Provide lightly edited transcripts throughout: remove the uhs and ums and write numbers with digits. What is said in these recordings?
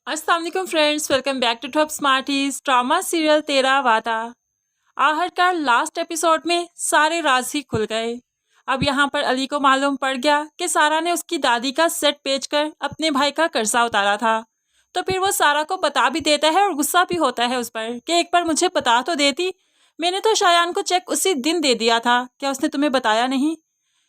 अस्सलाम वालेकुम friends, welcome back to top smarties. Drama serial Tera Wada आखिरकार लास्ट एपिसोड में सारे राज ही खुल गए। अब यहाँ पर अली को मालूम पड़ गया कि सारा ने उसकी दादी का सेट बेचकर अपने भाई का कर्जा उतारा था। तो फिर वो सारा को बता भी देता है और गुस्सा भी होता है उस पर कि एक बार मुझे बता तो देती, मैंने तो शायान को चेक उसी दिन दे दिया था, क्या उसने तुम्हें बताया नहीं।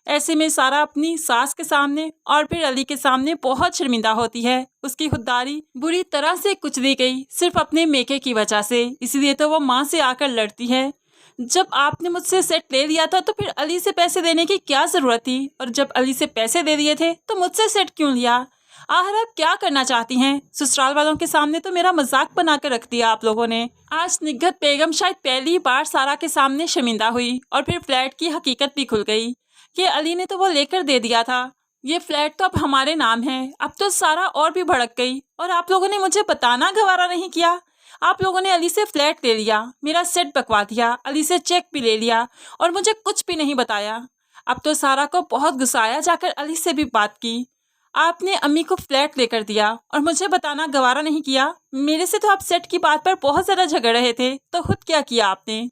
ऐसे में सारा अपनी सास के सामने और फिर अली के सामने बहुत शर्मिंदा होती है। उसकी खुददारी बुरी तरह से कुचली दी गई सिर्फ अपने मेके की वजह से, इसलिए तो वो माँ से आकर लड़ती है। जब आपने मुझसे सेट ले लिया था तो फिर अली से पैसे देने की क्या जरूरत थी, और जब अली से पैसे दे दिए थे तो मुझसे सेट क्यों लिया। आखिर आप क्या करना चाहती हैं? ससुराल वालों के सामने तो मेरा मजाक बना कर रख दिया आप लोगों ने। आज निगहत बेगम शायद पहली बार सारा के सामने शर्मिंदा हुई और फिर फ्लैट की हकीकत भी खुल गई कि अली ने तो वो लेकर दे दिया था, ये फ्लैट तो अब हमारे नाम है। अब तो सारा और भी भड़क गई और आप लोगों ने मुझे बताना गवारा नहीं किया। आप लोगों ने अली से फ्लैट ले लिया, मेरा सेट बकवा दिया, अली से चेक भी ले लिया और मुझे कुछ भी नहीं बताया। अब तो सारा को बहुत गुस्सा आया, जाकर अली से भी बात की। आपने अम्मी को फ्लैट लेकर दिया और मुझे बताना गवारा नहीं किया। मेरे से तो आप सेट की बात पर बहुत ज़्यादा झगड़ रहे थे, तो खुद क्या किया आपने।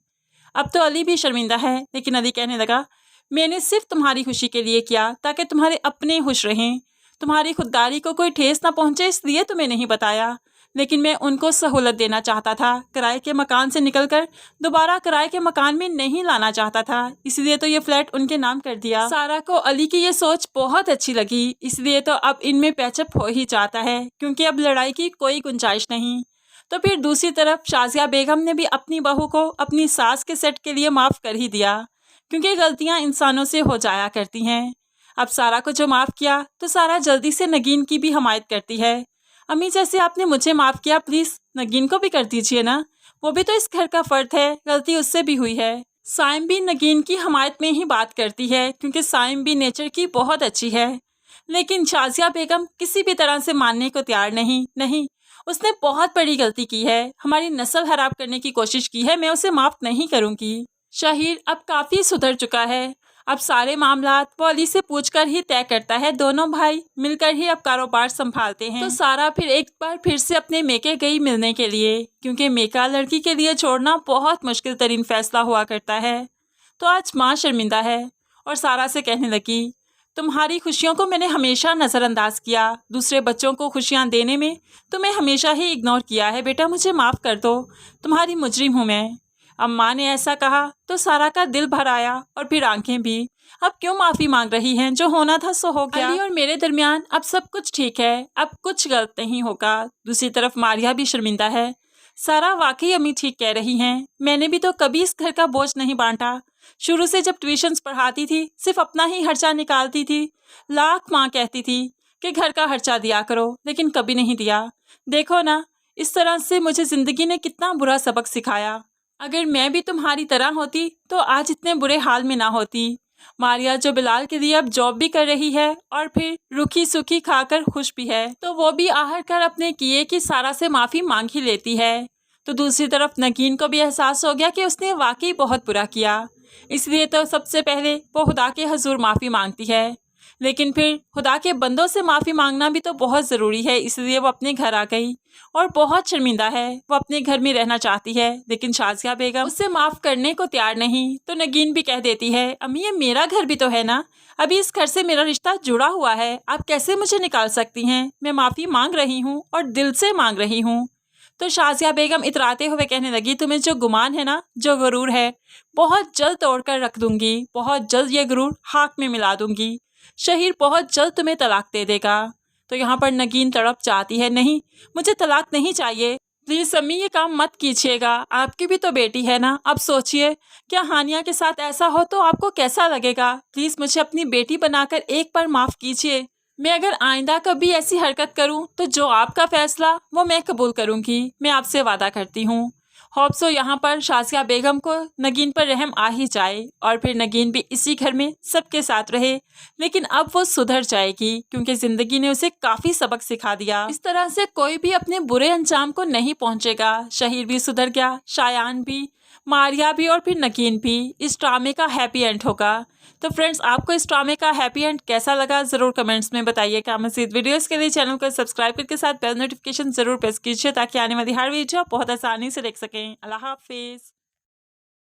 अब तो अली भी शर्मिंदा है, लेकिन अली कहने लगा, मैंने सिर्फ तुम्हारी खुशी के लिए किया ताकि तुम्हारे अपने खुश रहें, तुम्हारी खुददारी को कोई ठेस ना पहुंचे, इसलिए तुम्हें नहीं बताया। लेकिन मैं उनको सहूलत देना चाहता था, किराए के मकान से निकलकर दोबारा किराए के मकान में नहीं लाना चाहता था, इसलिए तो ये फ्लैट उनके नाम कर दिया। सारा को अली की ये सोच बहुत अच्छी लगी, इसलिए तो अब इनमें पैचअप हो ही जाता है, क्योंकि अब लड़ाई की कोई गुंजाइश नहीं। तो फिर दूसरी तरफ शाजिया बेगम ने भी अपनी बहू को अपनी सास के सेट के लिए माफ़ कर ही दिया, क्योंकि गलतियां इंसानों से हो जाया करती हैं। अब सारा को जो माफ़ किया तो सारा जल्दी से नगीन की भी हमायत करती है। अम्मी, जैसे आपने मुझे माफ़ किया, प्लीज़ नगीन को भी कर दीजिए ना, वो भी तो इस घर का फ़र्द है, गलती उससे भी हुई है। साइम भी नगीन की हमायत में ही बात करती है, क्योंकि साइम भी नेचर की बहुत अच्छी है। लेकिन शाजिया बेगम किसी भी तरह से मानने को तैयार नहीं, उसने बहुत बड़ी गलती की है, हमारी नस्ल खराब करने की कोशिश की है, मैं उसे माफ़ नहीं करूँगी। शहीर अब काफ़ी सुधर चुका है, अब सारे मामलात वो अली से पूछकर ही तय करता है, दोनों भाई मिलकर ही अब कारोबार संभालते हैं। तो सारा फिर एक बार फिर से अपने मेके गई मिलने के लिए, क्योंकि मेका लड़की के लिए छोड़ना बहुत मुश्किल तरीन फैसला हुआ करता है। तो आज माँ शर्मिंदा है और सारा से कहने लगी, तुम्हारी खुशियों को मैंने हमेशा नज़रअंदाज किया, दूसरे बच्चों को खुशियाँ देने में तुम्हें हमेशा ही इग्नोर किया है, बेटा मुझे माफ़ कर दो, तुम्हारी मुजरिम हूँ मैं। अब माँ ने ऐसा कहा तो सारा का दिल भर आया और फिर आंखें भी। अब क्यों माफ़ी मांग रही हैं, जो होना था सो हो गया। अली और मेरे दरमियान अब सब कुछ ठीक है, अब कुछ गलत नहीं होगा। दूसरी तरफ मारिया भी शर्मिंदा है। सारा वाकई अम्मी ठीक कह रही हैं, मैंने भी तो कभी इस घर का बोझ नहीं बांटा। शुरू से जब ट्यूशन्स पढ़ाती थी सिर्फ अपना ही खर्चा निकालती थी। लाख माँ कहती थी कि घर का खर्चा दिया करो, लेकिन कभी नहीं दिया। देखो ना, इस तरह से मुझे ज़िंदगी ने कितना बुरा सबक सिखाया। अगर मैं भी तुम्हारी तरह होती तो आज इतने बुरे हाल में ना होती। मारिया जो बिलाल के लिए अब जॉब भी कर रही है और फिर रुखी सुखी खाकर खुश भी है, तो वो भी आखिरकार अपने किए की सारा से माफ़ी मांग ही लेती है। तो दूसरी तरफ नगीन को भी एहसास हो गया कि उसने वाकई बहुत बुरा किया, इसलिए तो सबसे पहले वो खुदा के हजूर माफ़ी मांगती है। लेकिन फिर खुदा के बंदों से माफ़ी मांगना भी तो बहुत ज़रूरी है, इसलिए वो अपने घर आ गई और बहुत शर्मिंदा है। वो अपने घर में रहना चाहती है, लेकिन शाजिया बेगम उसे माफ़ करने को तैयार नहीं। तो नगीन भी कह देती है, अम्मी ये मेरा घर भी तो है ना, अभी इस घर से मेरा रिश्ता जुड़ा हुआ है, आप कैसे मुझे निकाल सकती हैं। मैं माफ़ी मांग रही हूँ और दिल से मांग रही हूँ। तो शाजिया बेगम इतराते हुए कहने लगी, तुम्हें जो गुमान है ना, जो गुरूर है, बहुत जल्द तोड़ कर रख दूंगी, बहुत जल्द ये गुरूर खाक में मिला दूंगी। शहीर बहुत जल्द तुम्हें तलाक दे देगा। तो यहाँ पर नगीन तड़प जाती है, नहीं मुझे तलाक नहीं चाहिए, प्लीज़ अम्मी ये काम मत कीजिएगा, आपकी भी तो बेटी है ना। अब सोचिए, क्या हानिया के साथ ऐसा हो तो आपको कैसा लगेगा। प्लीज़ मुझे अपनी बेटी बनाकर एक बार माफ़ कीजिए। मैं अगर आइंदा कभी ऐसी हरकत करूं तो जो आपका फैसला वो मैं कबूल करूंगी, मैं आपसे वादा करती हूँ। होप्सो यहाँ पर शाजिया बेगम को नगीन पर रहम आ ही जाए और फिर नगीन भी इसी घर में सबके साथ रहे। लेकिन अब वो सुधर जाएगी, क्योंकि ज़िंदगी ने उसे काफ़ी सबक सिखा दिया। इस तरह से कोई भी अपने बुरे अंजाम को नहीं पहुँचेगा। शहीर भी सुधर गया, शायान भी, मारिया भी और फिर नकीन भी इस ड्रामे का हैप्पी एंड होगा। तो फ्रेंड्स, आपको इस ड्रामे का हैप्पी एंड कैसा लगा ज़रूर कमेंट्स में बताइएगा। मज़ीद वीडियोस के लिए चैनल को सब्सक्राइब करके साथ बेल नोटिफिकेशन ज़रूर प्रेस कीजिए ताकि आने वाली हर वीडियो आप बहुत आसानी से देख सकें। अल्लाह हाफिज़।